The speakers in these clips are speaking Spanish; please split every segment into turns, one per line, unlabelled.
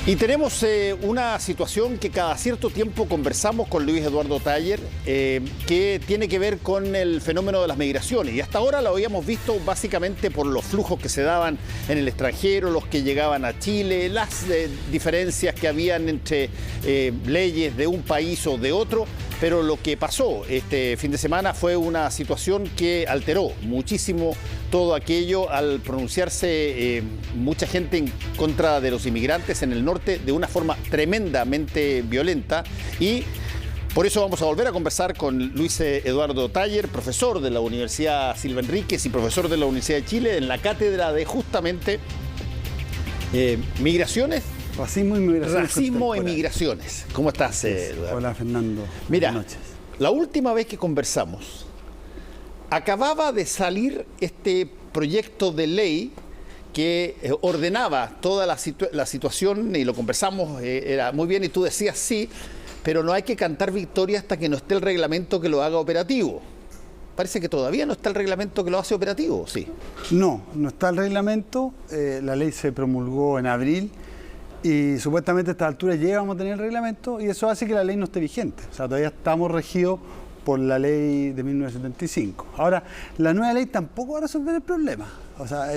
Y tenemos una situación que cada cierto tiempo conversamos con Luis Eduardo Taller, que tiene que ver con el fenómeno de las migraciones. Y hasta ahora lo habíamos visto básicamente por los flujos que se daban en el extranjero, los que llegaban a Chile, las diferencias que habían entre leyes de un país o de otro. Pero lo que pasó este fin de semana fue una situación que alteró muchísimo todo aquello al pronunciarse mucha gente en contra de los inmigrantes en el norte de una forma tremendamente violenta. Y por eso vamos a volver a conversar con Luis Eduardo Taller, profesor de la Universidad Silva Enríquez y profesor de la Universidad de Chile en la cátedra de justamente migraciones.
Racismo y migraciones.
Racismo y migraciones. ¿Cómo estás, Eduardo?
Hola, Fernando.
Mira,
buenas noches.
La última vez que conversamos, acababa de salir este proyecto de ley que ordenaba toda la situación, y lo conversamos, era muy bien, y tú decías sí, pero no hay que cantar victoria hasta que no esté el reglamento que lo haga operativo. Parece que todavía no está el reglamento que lo hace operativo, ¿sí?
No está el reglamento. La ley se promulgó en abril y supuestamente a esta altura ya vamos a tener el reglamento, y eso hace que la ley no esté vigente. O sea, todavía estamos regidos por la ley de 1975. Ahora, la nueva ley tampoco va a resolver el problema. O sea,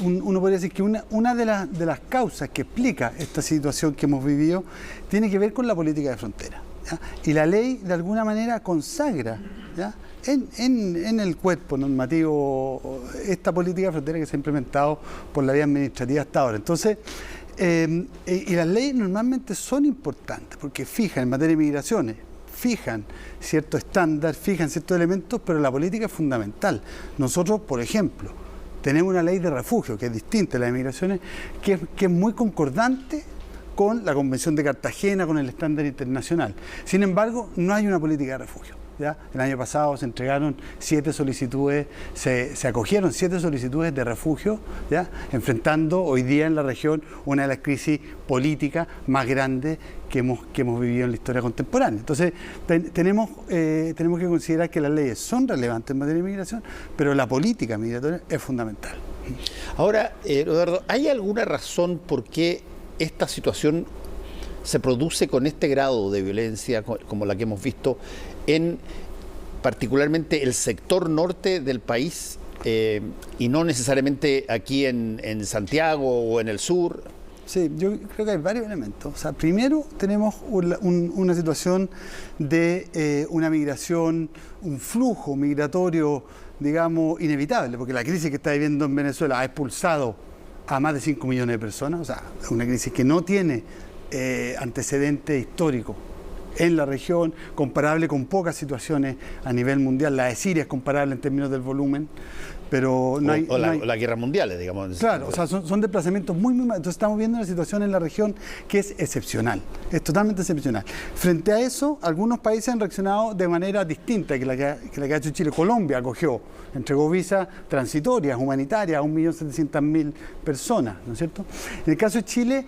uno podría decir que una de las causas que explica esta situación que hemos vivido tiene que ver con la política de frontera, ¿ya? Y la ley, de alguna manera, consagra, ¿ya?, en el cuerpo normativo esta política de frontera que se ha implementado por la vía administrativa hasta ahora. Entonces, y las leyes normalmente son importantes porque fijan en materia de migraciones, fijan ciertos estándares, fijan ciertos elementos, pero la política es fundamental. Nosotros, por ejemplo, tenemos una ley de refugio que es distinta a la de migraciones, que es muy concordante con la Convención de Cartagena, con el estándar internacional. Sin embargo, no hay una política de refugio, ¿ya? El año pasado se entregaron 7 solicitudes, se acogieron 7 solicitudes de refugio, ¿ya?, enfrentando hoy día en la región una de las crisis políticas más grandes que hemos vivido en la historia contemporánea. Entonces, tenemos que considerar que las leyes son relevantes en materia de migración, pero la política migratoria es fundamental.
Ahora, Eduardo, ¿hay alguna razón por qué esta situación se produce con este grado de violencia como la que hemos visto en particularmente el sector norte del país y no necesariamente aquí en Santiago o en el sur?
Sí, yo creo que hay varios elementos. O sea, primero tenemos una situación de una migración, un flujo migratorio, digamos, inevitable, porque la crisis que está viviendo en Venezuela ha expulsado a más de 5 millones de personas. O sea, es una crisis que no tiene antecedente histórico en la región, comparable con pocas situaciones a nivel mundial. La de Siria es comparable en términos del volumen, pero no hay...
las guerras mundiales, digamos.
Claro, o sea, son desplazamientos muy mal. Entonces estamos viendo una situación en la región que es excepcional, es totalmente excepcional. Frente a eso, algunos países han reaccionado de manera distinta que la que ha hecho Chile. Colombia acogió, entregó visas transitorias, humanitarias a 1.700.000 personas, ¿no es cierto? En el caso de Chile,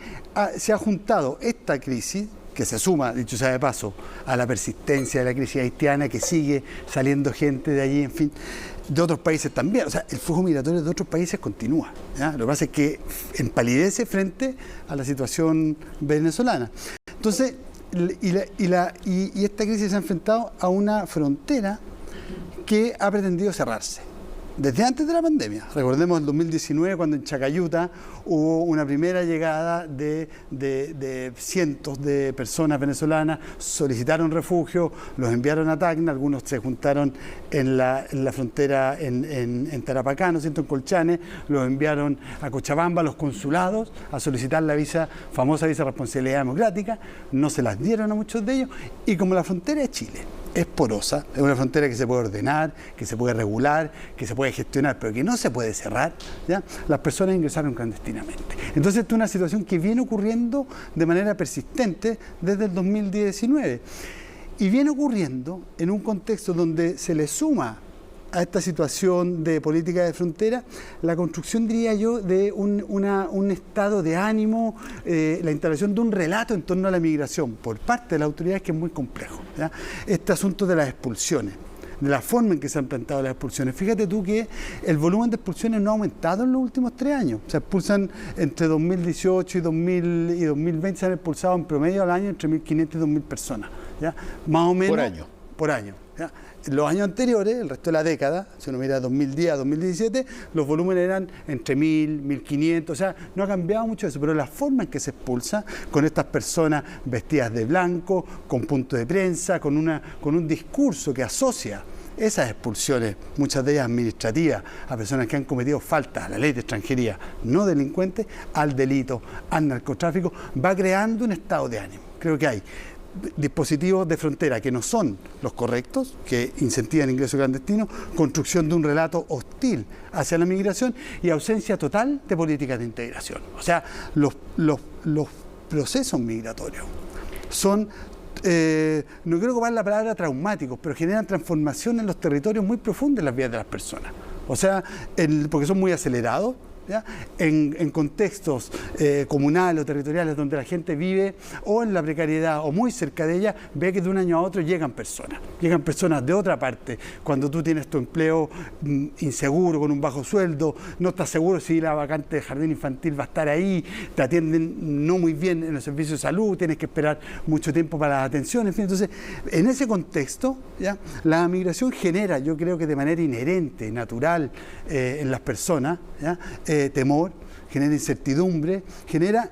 se ha juntado esta crisis, que se suma, dicho sea de paso, a la persistencia de la crisis haitiana, que sigue saliendo gente de allí, en fin, de otros países también. O sea, el flujo migratorio de otros países continúa, ¿ya? Lo que pasa es que empalidece frente a la situación venezolana. Entonces, y esta crisis se ha enfrentado a una frontera que ha pretendido cerrarse desde antes de la pandemia. Recordemos el 2019, cuando en Chacayuta hubo una primera llegada de cientos de personas venezolanas, solicitaron refugio, los enviaron a Tacna, algunos se juntaron en la frontera en Tarapacá, ¿no es cierto?, en Colchane, los enviaron a Cochabamba, a los consulados, a solicitar la famosa visa de responsabilidad democrática. No se las dieron a muchos de ellos, y como la frontera de Chile es porosa, es una frontera que se puede ordenar, que se puede regular, que se puede gestionar, pero que no se puede cerrar, ¿ya?, las personas ingresaron clandestinamente. Entonces, esta es una situación que viene ocurriendo de manera persistente desde el 2019. Y viene ocurriendo en un contexto donde se le suma a esta situación de política de frontera la construcción, diría yo, de un estado de ánimo, la instalación de un relato en torno a la migración por parte de las autoridades que es muy complejo, ¿ya? Este asunto de las expulsiones, de la forma en que se han plantado las expulsiones. Fíjate tú que el volumen de expulsiones no ha aumentado en los últimos 3 años. Se expulsan entre 2018 y 2020, se han expulsado en promedio al año entre 1.500 y 2.000 personas, ¿ya? Más o menos.
Por año.
Por año, ¿ya? Los años anteriores, el resto de la década, si uno mira 2010 a 2017, los volúmenes eran entre 1.000, 1.500, o sea, no ha cambiado mucho eso, pero la forma en que se expulsa, con estas personas vestidas de blanco, con punto de prensa, con un discurso que asocia esas expulsiones, muchas de ellas administrativas, a personas que han cometido faltas a la ley de extranjería, no delincuentes, al delito, al narcotráfico, va creando un estado de ánimo. Creo que hay dispositivos de frontera que no son los correctos, que incentivan ingreso clandestino, construcción de un relato hostil hacia la migración y ausencia total de políticas de integración. O sea, los procesos migratorios son, no quiero ocupar la palabra traumáticos, pero generan transformación en los territorios muy profundas en las vidas de las personas. O sea, porque son muy acelerados, ¿ya? En contextos comunales o territoriales donde la gente vive o en la precariedad o muy cerca de ella, ve que de un año a otro llegan personas de otra parte. Cuando tú tienes tu empleo inseguro, con un bajo sueldo, no estás seguro si la vacante de jardín infantil va a estar ahí, te atienden no muy bien en los servicios de salud, tienes que esperar mucho tiempo para la atención, en fin. Entonces, en ese contexto, ¿ya? La migración genera, yo creo que de manera inherente, natural, en las personas, ¿ya? Temor, genera incertidumbre, genera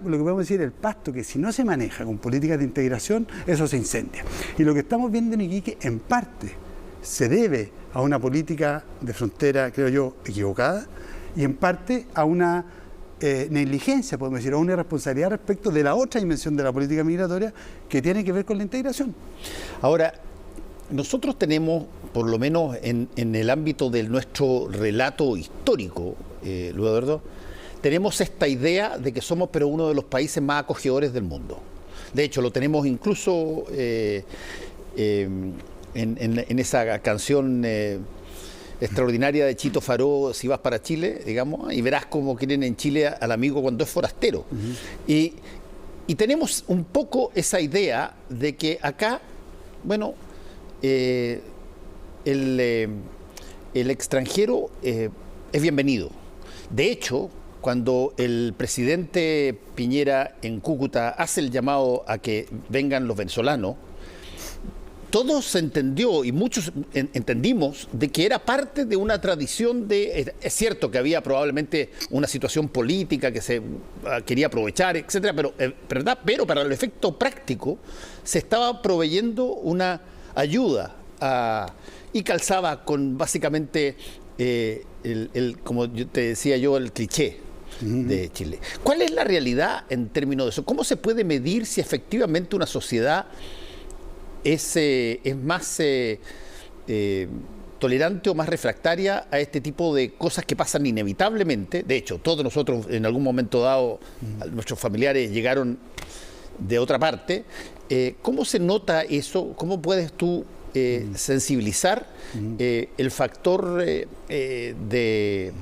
lo que podemos decir el pasto, que si no se maneja con políticas de integración, eso se incendia. Y lo que estamos viendo en Iquique, en parte, se debe a una política de frontera, creo yo, equivocada, y en parte a una negligencia, podemos decir, a una irresponsabilidad respecto de la otra dimensión de la política migratoria, que tiene que ver con la integración.
Ahora, nosotros tenemos, por lo menos en el ámbito de nuestro relato histórico, Luis Eduardo, tenemos esta idea de que somos pero uno de los países más acogedores del mundo. De hecho, lo tenemos incluso en esa canción extraordinaria de Chito Faró, Si vas para Chile, digamos, y verás cómo quieren en Chile al amigo cuando es forastero. Y tenemos un poco esa idea de que acá, bueno, el extranjero es bienvenido. De hecho, cuando el presidente Piñera en Cúcuta hace el llamado a que vengan los venezolanos, todo se entendió y muchos entendimos de que era parte de una tradición de... Es cierto que había probablemente una situación política que se quería aprovechar, etcétera, pero para el efecto práctico se estaba proveyendo una ayuda y calzaba con básicamente como yo te decía yo, el cliché de Chile. ¿Cuál es la realidad en términos de eso? ¿Cómo se puede medir si efectivamente una sociedad es más tolerante o más refractaria a este tipo de cosas que pasan inevitablemente? De hecho, todos nosotros en algún momento dado, nuestros familiares llegaron de otra parte. ¿Cómo se nota eso? ¿Cómo puedes tú sensibilizar el factor de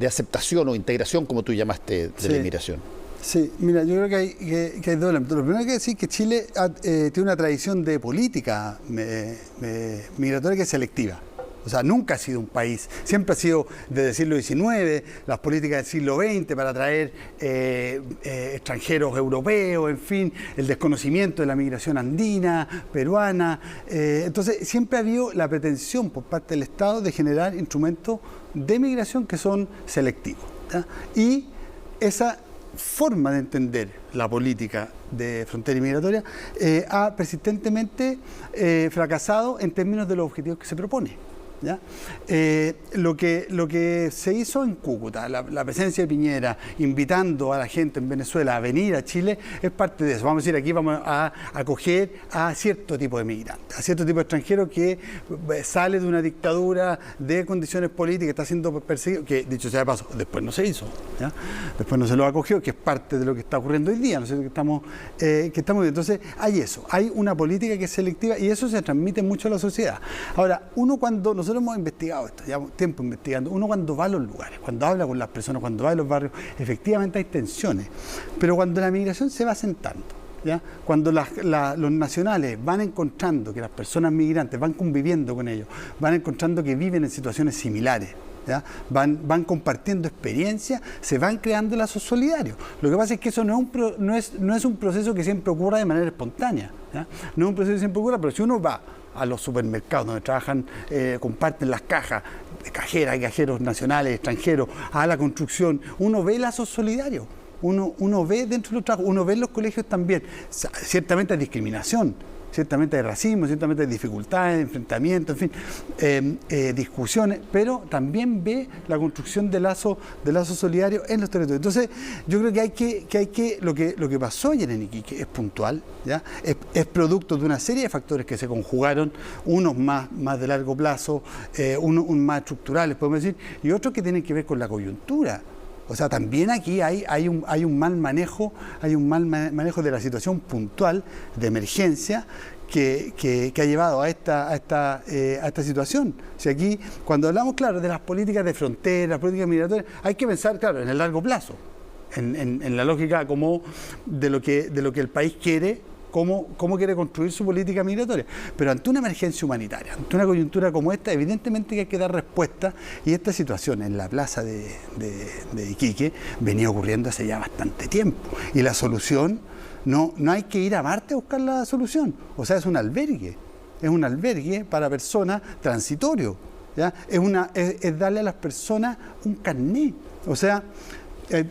aceptación o integración, como tú llamaste, de la inmigración?
Sí, mira, yo creo que hay dos elementos. Lo primero que decir es que Chile tiene una tradición de política migratoria que es selectiva. O sea, nunca ha sido un país, siempre ha sido desde el siglo XIX, las políticas del siglo XX para atraer extranjeros europeos, en fin, el desconocimiento de la migración andina, peruana. Entonces, siempre ha habido la pretensión por parte del Estado de generar instrumentos de migración que son selectivos, ¿ya? Y esa forma de entender la política de frontera y migratoria ha persistentemente fracasado en términos de los objetivos que se propone. ¿Ya? Lo que se hizo en Cúcuta, la presencia de Piñera invitando a la gente en Venezuela a venir a Chile, es parte de eso. Vamos a decir, aquí vamos a acoger a cierto tipo de migrantes, a cierto tipo de extranjeros que sale de una dictadura de condiciones políticas, está siendo perseguido, que dicho sea de paso, después no se hizo, ¿ya? Después no se lo acogió, que es parte de lo que está ocurriendo hoy día, ¿no? Que estamos viendo. Entonces hay eso, hay una política que es selectiva y eso se transmite mucho a la sociedad. Ahora, nosotros hemos investigado esto, llevamos tiempo investigando, uno cuando va a los lugares, cuando habla con las personas, cuando va a los barrios, efectivamente hay tensiones, pero cuando la migración se va asentando, ¿ya? Cuando los nacionales van encontrando que las personas migrantes van conviviendo con ellos, van encontrando que viven en situaciones similares, ¿ya? Van compartiendo experiencias, se van creando lazos solidarios. Lo que pasa es que eso no es un proceso que siempre ocurra de manera espontánea, ¿ya? No es un proceso que siempre ocurra, pero si uno va a los supermercados donde trabajan, comparten las cajas, cajeras y cajeros nacionales, extranjeros, a la construcción, uno ve lazos solidarios. Uno ve dentro de los trabajos, uno ve en los colegios también. Ciertamente hay discriminación, ciertamente hay racismo, ciertamente hay dificultades, enfrentamientos, en fin, discusiones, pero también ve la construcción de lazos solidarios en los territorios. Entonces, yo creo que lo que pasó ayer en Iquique es puntual, ¿ya? Es producto de una serie de factores que se conjugaron, unos más de largo plazo, unos más estructurales, podemos decir, y otros que tienen que ver con la coyuntura. O sea, también aquí hay un mal manejo de la situación puntual de emergencia que ha llevado a esta situación. O sea, aquí, cuando hablamos, claro, de las políticas de frontera, políticas migratorias, hay que pensar, claro, en el largo plazo, en la lógica como de lo que el país quiere, cómo quiere construir su política migratoria. Pero ante una emergencia humanitaria, ante una coyuntura como esta, evidentemente que hay que dar respuesta, y esta situación en la plaza de Iquique venía ocurriendo hace ya bastante tiempo. Y la solución, no hay que ir a Marte a buscar la solución. O sea, es un albergue para personas transitorio, ¿ya? Es darle a las personas un carné. O sea,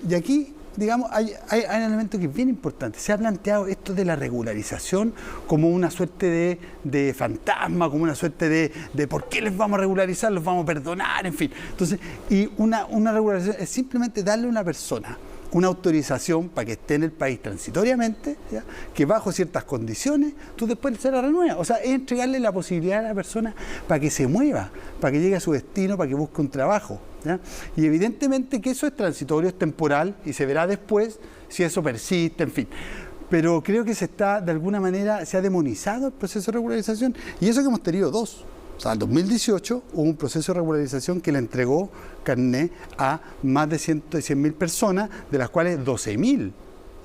y aquí, digamos, hay un elemento que es bien importante. Se ha planteado esto de la regularización como una suerte de fantasma, como una suerte de ¿por qué les vamos a regularizar? ¿Los vamos a perdonar? En fin. Entonces, y una regularización es simplemente darle a una persona una autorización para que esté en el país transitoriamente, ¿ya? Que bajo ciertas condiciones tú después se la renuevas. O sea, es entregarle la posibilidad a la persona para que se mueva, para que llegue a su destino, para que busque un trabajo, ¿ya? Y evidentemente que eso es transitorio, es temporal, y se verá después si eso persiste, en fin. Pero creo que de alguna manera, se ha demonizado el proceso de regularización, y eso que hemos tenido dos. O sea, en 2018 hubo un proceso de regularización que le entregó carné a más de 100.000 personas, de las cuales 12.000,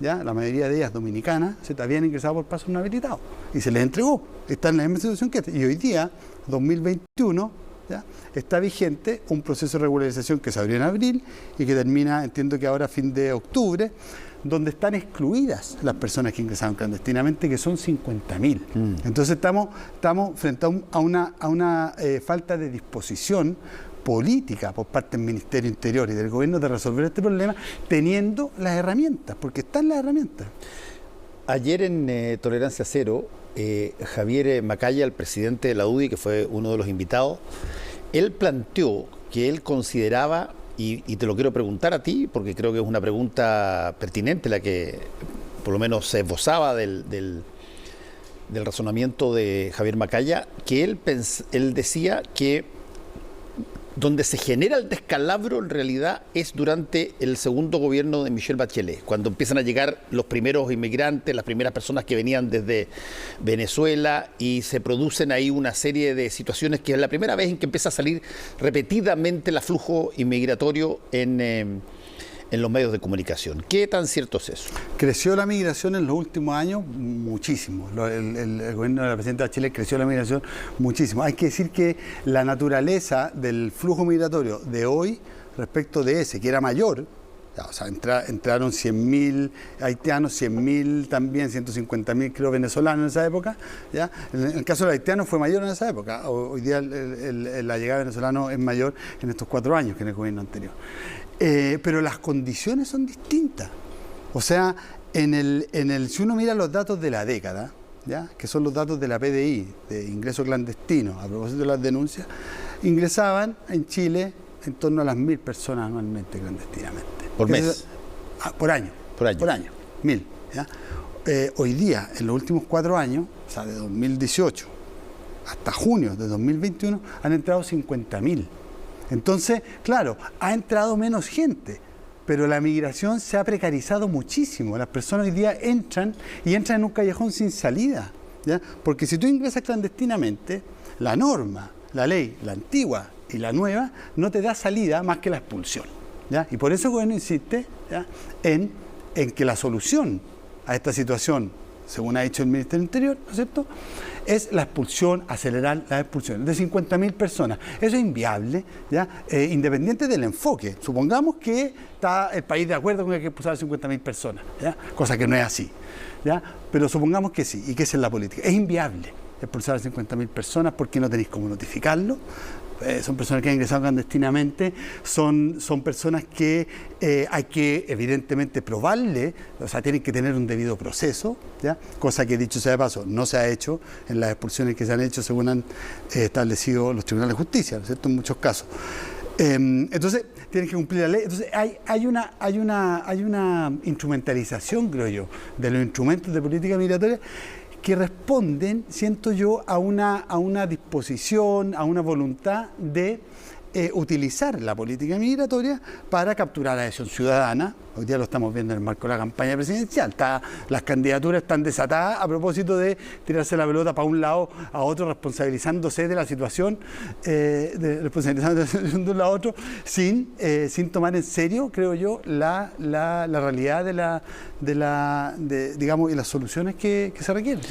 ¿ya? La mayoría de ellas dominicanas, se habían ingresado por pasos no habilitados. Y se les entregó. Están en la misma situación que esta. Y hoy día, 2021, ¿ya? Está vigente un proceso de regularización que se abrió en abril y que termina, entiendo que ahora a fin de octubre, donde están excluidas las personas que ingresaron clandestinamente, que son 50.000. Entonces estamos frente a una falta de disposición política por parte del Ministerio Interior y del Gobierno de resolver este problema, teniendo las herramientas, porque están las herramientas.
Ayer en Tolerancia Cero, Javier Macaya, el presidente de la UDI, que fue uno de los invitados, él planteó que él consideraba, y te lo quiero preguntar a ti, porque creo que es una pregunta pertinente, la que por lo menos se esbozaba del razonamiento de Javier Macaya, que él decía que donde se genera el descalabro en realidad es durante el segundo gobierno de Michelle Bachelet, cuando empiezan a llegar los primeros inmigrantes, las primeras personas que venían desde Venezuela, y se producen ahí una serie de situaciones que es la primera vez en que empieza a salir repetidamente el aflujo inmigratorio en los medios de comunicación. ¿Qué tan cierto es eso?
Creció la migración en los últimos años muchísimo. El gobierno de la presidenta Bachelet creció la migración muchísimo. Hay que decir que la naturaleza del flujo migratorio de hoy respecto de ese, que era mayor, o sea, entraron 100.000 haitianos, 100.000 también, 150.000 creo venezolanos en esa época, ¿ya? En el caso de los haitianos fue mayor en esa época. Hoy día la llegada de venezolanos es mayor en estos 4 años que en el gobierno anterior. Pero las condiciones son distintas. O sea, si uno mira los datos de la década, ¿ya? Que son los datos de la PDI, de ingreso clandestino, a propósito de las denuncias, ingresaban en Chile en torno a las 1.000 personas anualmente clandestinamente.
¿Por mes?
Por año. Por año. 1.000. ¿Ya? Hoy día, en los últimos 4 años, o sea, de 2018 hasta junio de 2021, han entrado 50.000. Entonces, claro, ha entrado menos gente, pero la migración se ha precarizado muchísimo. Las personas hoy día entran en un callejón sin salida, ¿ya? Porque si tú ingresas clandestinamente, la norma, la ley, la antigua y la nueva, no te da salida más que la expulsión, ¿ya? Y por eso el gobierno insiste, ¿ya? en que la solución a esta situación según ha dicho el Ministerio del Interior, ¿no es cierto?, es la expulsión, acelerar las expulsiones de 50.000 personas. Eso es inviable, ¿ya? Independiente del enfoque. Supongamos que está el país de acuerdo con que hay que expulsar a 50.000 personas, ¿ya? Cosa que no es así, ¿ya? Pero supongamos que sí, y que esa es la política. Es inviable expulsar a 50.000 personas porque no tenéis cómo notificarlo. Son personas que han ingresado clandestinamente, son personas que hay que evidentemente probarle, o sea, tienen que tener un debido proceso, ¿ya? Cosa que, dicho sea de paso, no se ha hecho en las expulsiones que se han hecho según han establecido los tribunales de justicia, ¿no es cierto?, en muchos casos. Entonces, tienen que cumplir la ley. Entonces, hay una instrumentalización, creo yo, de los instrumentos de política migratoria que responden, siento yo, a una disposición, a una voluntad de utilizar la política migratoria para capturar la adhesión ciudadana. Hoy día lo estamos viendo en el marco de la campaña presidencial. Las candidaturas están desatadas a propósito de tirarse la pelota para un lado a otro, responsabilizándose de la situación, de un lado a otro, sin tomar en serio, creo yo, la realidad digamos, y las soluciones que se requieren.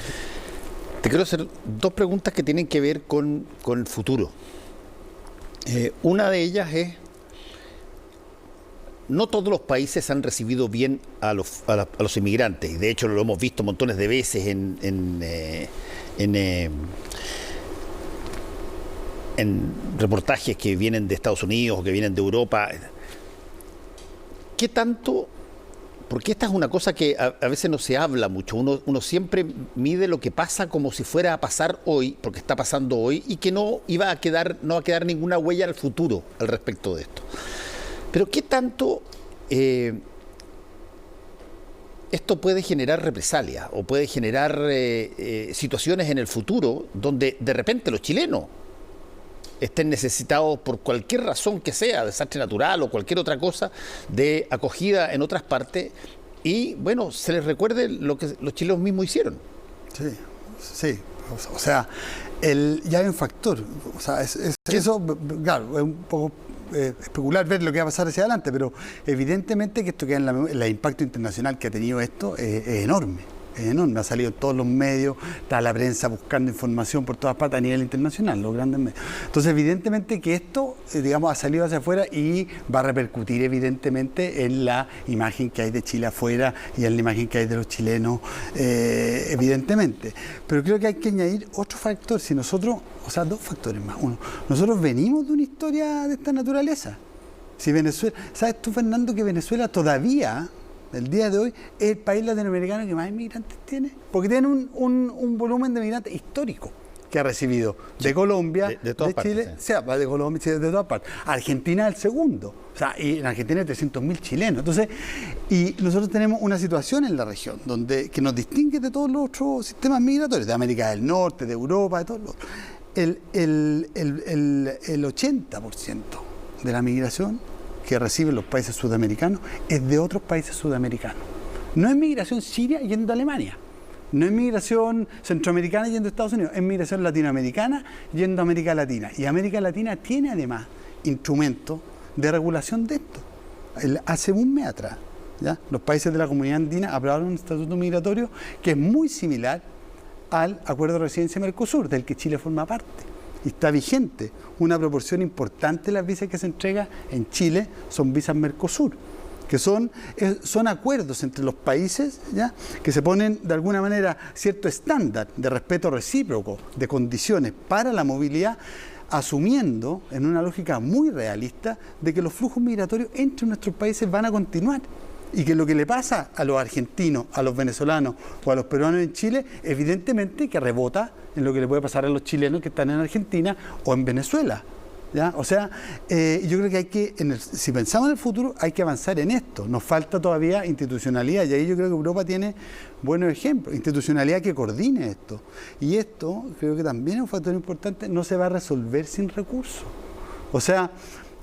Te quiero hacer dos preguntas que tienen que ver con el futuro. Una de ellas es, no todos los países han recibido bien a los inmigrantes, y de hecho lo hemos visto montones de veces en reportajes que vienen de Estados Unidos o que vienen de Europa. ¿Qué tanto? Porque esta es una cosa que a veces no se habla mucho. Uno siempre mide lo que pasa como si fuera a pasar hoy, porque está pasando hoy, y que no va a quedar ninguna huella al futuro al respecto de esto. Pero ¿qué tanto esto puede generar represalias o puede generar situaciones en el futuro donde de repente los chilenos estén necesitados por cualquier razón que sea, desastre natural o cualquier otra cosa, de acogida en otras partes, y bueno, se les recuerde lo que los chilenos mismos hicieron?
Sí. O sea, ya hay un factor. O sea, eso, claro, es un poco especular ver lo que va a pasar hacia adelante, pero evidentemente que esto queda el impacto internacional que ha tenido esto es enorme. Es enorme, ha salido en todos los medios, está la prensa buscando información por todas partes a nivel internacional, los grandes medios. Entonces, evidentemente que esto, digamos, ha salido hacia afuera y va a repercutir evidentemente en la imagen que hay de Chile afuera y en la imagen que hay de los chilenos, evidentemente. Pero creo que hay que añadir otro factor, si nosotros, o sea, dos factores más. Uno, nosotros venimos de una historia de esta naturaleza. Si Venezuela, ¿sabes tú, Fernando, que Venezuela todavía, el día de hoy, es el país latinoamericano que más inmigrantes tiene? Porque tiene un volumen de migrantes histórico que ha recibido de Colombia, de Chile,
partes,
sí. De Colombia, de todas partes. Argentina es el segundo. O sea, y en Argentina hay 300.000 chilenos. Entonces, y nosotros tenemos una situación en la región que nos distingue de todos los otros sistemas migratorios, de América del Norte, de Europa, de todos los otros. El 80% de la migración que reciben los países sudamericanos es de otros países sudamericanos. No es migración siria yendo a Alemania, no es migración centroamericana yendo a Estados Unidos, es migración latinoamericana yendo a América Latina. Y América Latina tiene además instrumentos de regulación de esto. Hace un mes atrás, ¿ya?, los países de la Comunidad Andina aprobaron un estatuto migratorio que es muy similar al Acuerdo de Residencia Mercosur, del que Chile forma parte. Y está vigente. Una proporción importante de las visas que se entregan en Chile son visas Mercosur, que son acuerdos entre los países, ¿ya?, que se ponen de alguna manera cierto estándar de respeto recíproco, de condiciones para la movilidad, asumiendo en una lógica muy realista de que los flujos migratorios entre nuestros países van a continuar. Y que lo que le pasa a los argentinos, a los venezolanos o a los peruanos en Chile, evidentemente que rebota en lo que le puede pasar a los chilenos que están en Argentina o en Venezuela, ¿ya? O sea, yo creo que hay que, si pensamos en el futuro, hay que avanzar en esto. Nos falta todavía institucionalidad, y ahí yo creo que Europa tiene buenos ejemplos, institucionalidad que coordine esto. Y esto, creo que también es un factor importante, no se va a resolver sin recursos. O sea,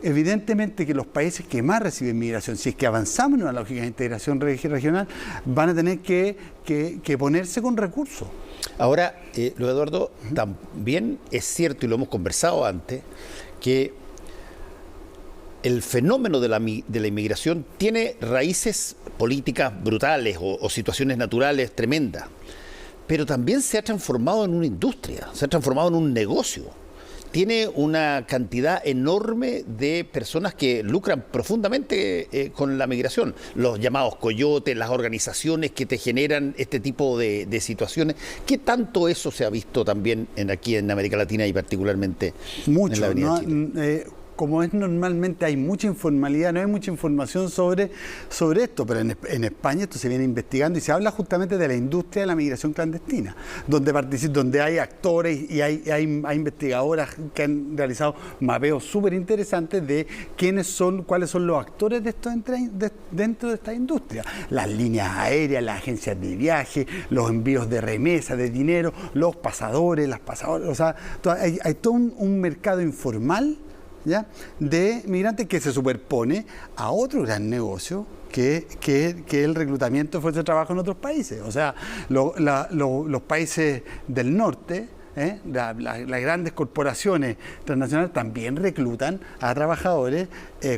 evidentemente que los países que más reciben migración, si es que avanzamos en una lógica de integración regional, van a tener que ponerse con recursos.
Ahora, Luis Eduardo, también es cierto, y lo hemos conversado antes, que el fenómeno de la inmigración tiene raíces políticas brutales o situaciones naturales tremendas. pero también se ha transformado en una industria, se ha transformado en un negocio. Tiene una cantidad enorme de personas que lucran profundamente con la migración. Los llamados coyotes, las organizaciones que te generan este tipo de situaciones. ¿Qué tanto eso se ha visto también aquí en América Latina y particularmente en la Avenida Chile?
Como es normalmente, hay mucha informalidad, no hay mucha información sobre esto, pero en España esto se viene investigando y se habla justamente de la industria de la migración clandestina, donde hay actores y hay investigadoras que han realizado mapeos súper interesantes de cuáles son los actores de esto dentro de esta industria. Las líneas aéreas, las agencias de viaje, los envíos de remesa de dinero, los pasadores, las pasadoras, o sea, hay todo un mercado informal, ¿ya?, de migrantes que se superpone a otro gran negocio que el reclutamiento de fuerza de trabajo en otros países. O sea, los países del norte, las grandes corporaciones transnacionales también reclutan a trabajadores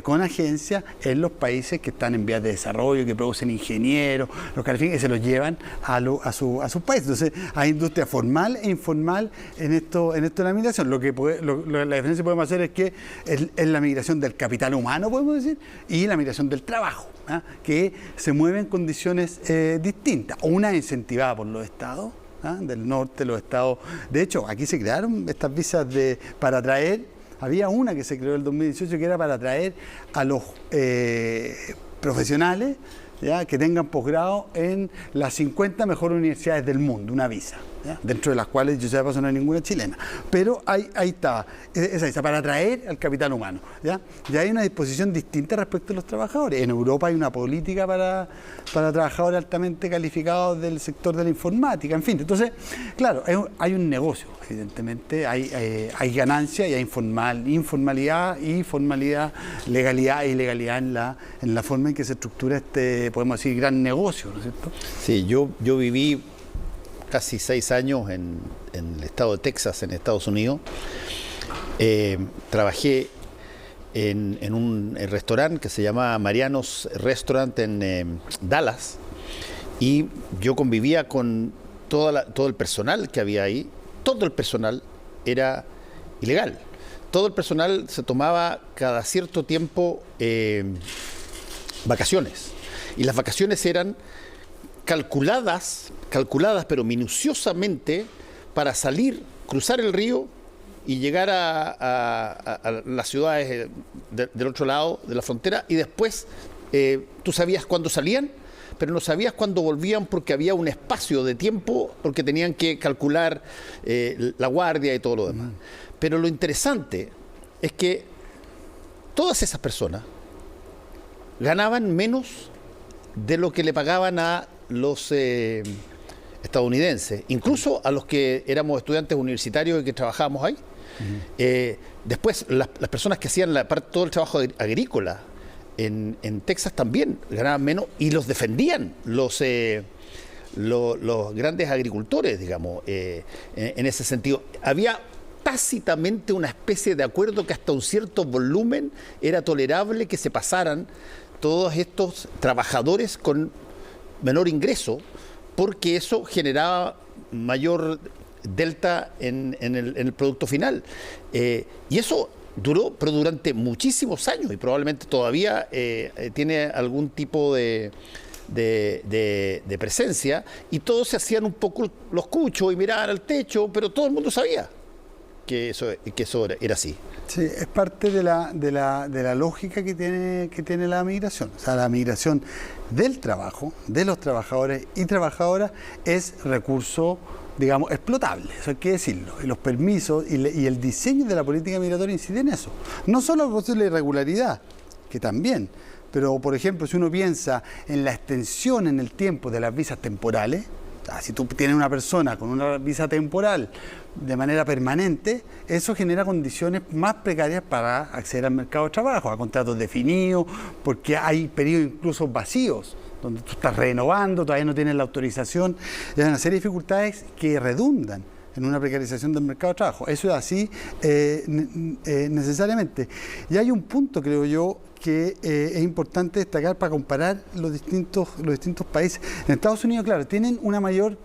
con agencias en los países que están en vías de desarrollo, que producen ingenieros, los califican y se los llevan a sus países. Entonces hay industria formal e informal en esto de la migración. La diferencia que podemos hacer es que es la migración del capital humano, podemos decir, y la migración del trabajo, que se mueve en condiciones distintas. Una incentivada por los estados, del norte, los estados. De hecho, aquí se crearon estas visas para atraer. Había una que se creó en el 2018 que era para atraer a los profesionales, ¿ya?, que tengan posgrado en las 50 mejores universidades del mundo, una visa, ¿ya?, dentro de las cuales yo sé de paso no hay ninguna chilena, pero ahí está, esa visa para atraer al capital humano, ¿ya? Ya hay una disposición distinta respecto a los trabajadores. En Europa hay una política para trabajadores altamente calificados del sector de la informática, en fin. Entonces, claro, hay un negocio, evidentemente, hay ganancia y hay informalidad y formalidad, legalidad e ilegalidad en la forma en que se estructura este, podemos decir, gran negocio, ¿no es cierto?
Sí, yo viví casi 6 años en el estado de Texas, en Estados Unidos. Trabajé en un restaurante que se llama Mariano's Restaurant en Dallas, y yo convivía con todo el personal que había ahí. Todo el personal era ilegal. Todo el personal se tomaba cada cierto tiempo vacaciones, y las vacaciones eran calculadas pero minuciosamente para salir, cruzar el río y llegar a las ciudades del otro lado de la frontera, y después tú sabías cuándo salían, pero no sabías cuándo volvían, porque había un espacio de tiempo, porque tenían que calcular la guardia y todo lo demás. Pero lo interesante es que todas esas personas ganaban menos de lo que le pagaban a los estadounidenses, incluso a los que éramos estudiantes universitarios y que trabajábamos ahí. Después, las personas que hacían todo el trabajo agrícola en Texas también ganaban menos, y los defendían los grandes agricultores, digamos, en ese sentido. Había tácitamente una especie de acuerdo que hasta un cierto volumen era tolerable que se pasaran todos estos trabajadores con menor ingreso, porque eso generaba mayor delta en el producto final. Y eso duró, pero durante muchísimos años, y probablemente todavía tiene algún tipo de presencia, y todos se hacían un poco los cuchos y miraban al techo, pero todo el mundo sabía que eso era así.
Sí, es parte de la lógica que tiene la migración. O sea, la migración del trabajo, de los trabajadores y trabajadoras, es recurso, digamos, explotable, eso hay que decirlo. Y los permisos y el diseño de la política migratoria incide en eso. No solo el proceso de la irregularidad, que también, pero, por ejemplo, si uno piensa en la extensión en el tiempo de las visas temporales, si tú tienes una persona con una visa temporal de manera permanente, eso genera condiciones más precarias para acceder al mercado de trabajo, a contratos definidos, porque hay periodos incluso vacíos, donde tú estás renovando, todavía no tienes la autorización, y hay una serie de dificultades que redundan en una precarización del mercado de trabajo. Eso es así necesariamente. Y hay un punto, creo yo, que es importante destacar para comparar los distintos países. En Estados Unidos, claro, tienen una mayor,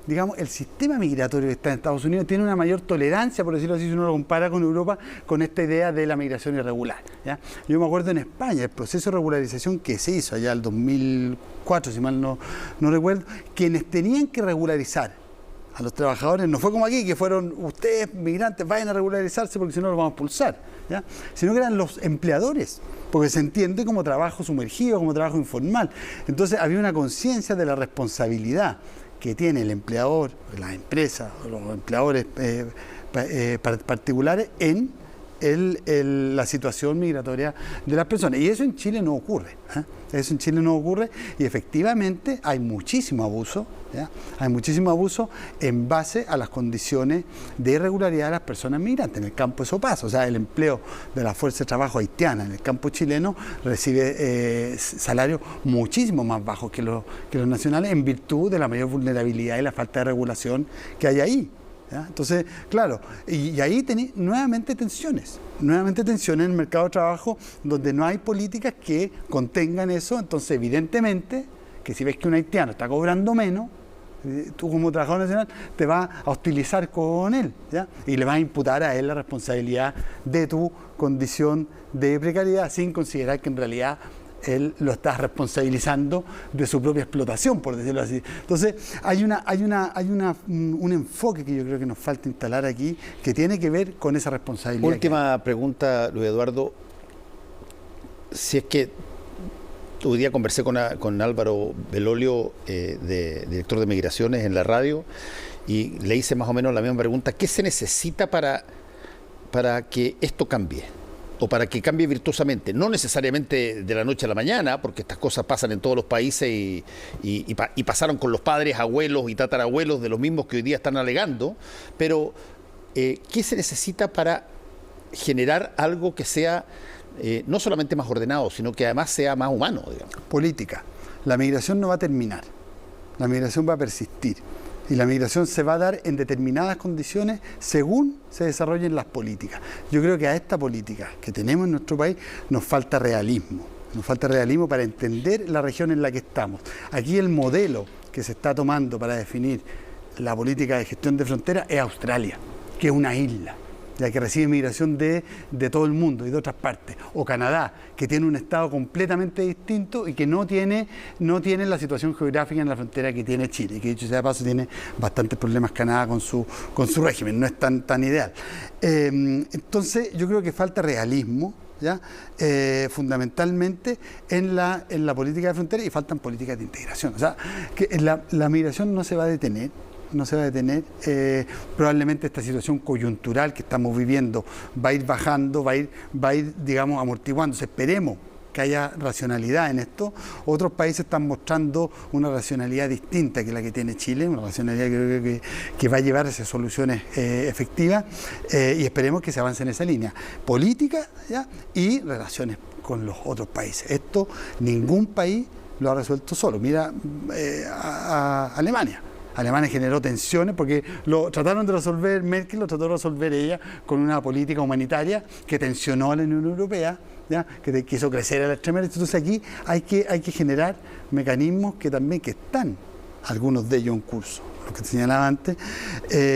digamos, el sistema migratorio que está en Estados Unidos tiene una mayor tolerancia, por decirlo así, si uno lo compara con Europa, con esta idea de la migración irregular, ¿ya? Yo me acuerdo en España, el proceso de regularización que se hizo allá el 2004, si mal no recuerdo, quienes tenían que regularizar a los trabajadores, no fue como aquí, que fueron ustedes, migrantes, vayan a regularizarse porque si no los vamos a expulsar, ¿ya? Sino que eran los empleadores, porque se entiende como trabajo sumergido, como trabajo informal. Entonces había una conciencia de la responsabilidad que tiene el empleador, las empresas, los empleadores particulares en la situación migratoria de las personas. Y eso en Chile no ocurre, ¿eh? Eso en Chile no ocurre y efectivamente hay muchísimo abuso, ¿ya? Hay muchísimo abuso en base a las condiciones de irregularidad de las personas migrantes. En el campo eso pasa, o sea, el empleo de la fuerza de trabajo haitiana en el campo chileno recibe salarios muchísimo más bajos que los nacionales en virtud de la mayor vulnerabilidad y la falta de regulación que hay ahí, ¿ya? Entonces, claro, y ahí tenéis nuevamente tensiones en el mercado de trabajo donde no hay políticas que contengan eso. Entonces, evidentemente, que si ves que un haitiano está cobrando menos, tú como trabajador nacional te vas a hostilizar con él, ¿ya? Y le vas a imputar a él la responsabilidad de tu condición de precariedad sin considerar que en realidad él lo está responsabilizando de su propia explotación, por decirlo así. Entonces, hay un enfoque que yo creo que nos falta instalar aquí, que tiene que ver con esa responsabilidad.
Última pregunta, Luis Eduardo. Si es que hoy día conversé con Álvaro Belolio, director de Migraciones en la radio, y le hice más o menos la misma pregunta. ¿Qué se necesita para que esto cambie? O para que cambie virtuosamente, no necesariamente de la noche a la mañana, porque estas cosas pasan en todos los países y pasaron con los padres, abuelos y tatarabuelos de los mismos que hoy día están alegando, pero ¿qué se necesita para generar algo que sea no solamente más ordenado, sino que además sea más humano, digamos?
Política. La migración no va a terminar, la migración va a persistir. Y la migración se va a dar en determinadas condiciones según se desarrollen las políticas. Yo creo que a esta política que tenemos en nuestro país nos falta realismo. Nos falta realismo para entender la región en la que estamos. Aquí el modelo que se está tomando para definir la política de gestión de fronteras es Australia, que es una isla, ya que recibe migración de todo el mundo y de otras partes, o Canadá, que tiene un estado completamente distinto y que no tiene la situación geográfica en la frontera que tiene Chile, y que dicho sea de paso tiene bastantes problemas Canadá con su régimen, no es tan ideal. Entonces yo creo que falta realismo, ¿ya? Fundamentalmente en la política de frontera, y faltan políticas de integración. O sea, que la migración no se va a detener. Probablemente esta situación coyuntural que estamos viviendo va a ir bajando, va a ir, digamos, amortiguándose. Esperemos que haya racionalidad en esto. Otros países están mostrando una racionalidad distinta que la que tiene Chile, una racionalidad que creo que va a llevar a esas soluciones efectivas, y esperemos que se avance en esa línea. Política, ¿ya? Y relaciones con los otros países. Esto ningún país lo ha resuelto solo. Mira a Alemania. Alemania generó tensiones porque lo trataron de resolver, Merkel lo trató de resolver ella con una política humanitaria que tensionó a la Unión Europea, ¿ya? Que quiso crecer a la extrema derecha. Entonces aquí hay que generar mecanismos que están, algunos de ellos en curso, lo que te señalaba antes.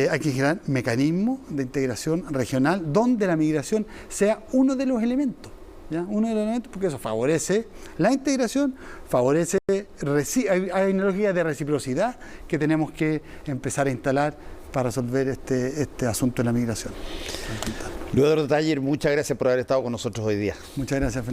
Hay que generar mecanismos de integración regional donde la migración sea uno de los elementos. ¿Ya? Uno de los elementos, porque eso favorece la integración, hay una lógica de reciprocidad que tenemos que empezar a instalar para resolver este asunto de la migración.
Luis Eduardo Taller, muchas gracias por haber estado con nosotros hoy día.
Muchas gracias, Felipe.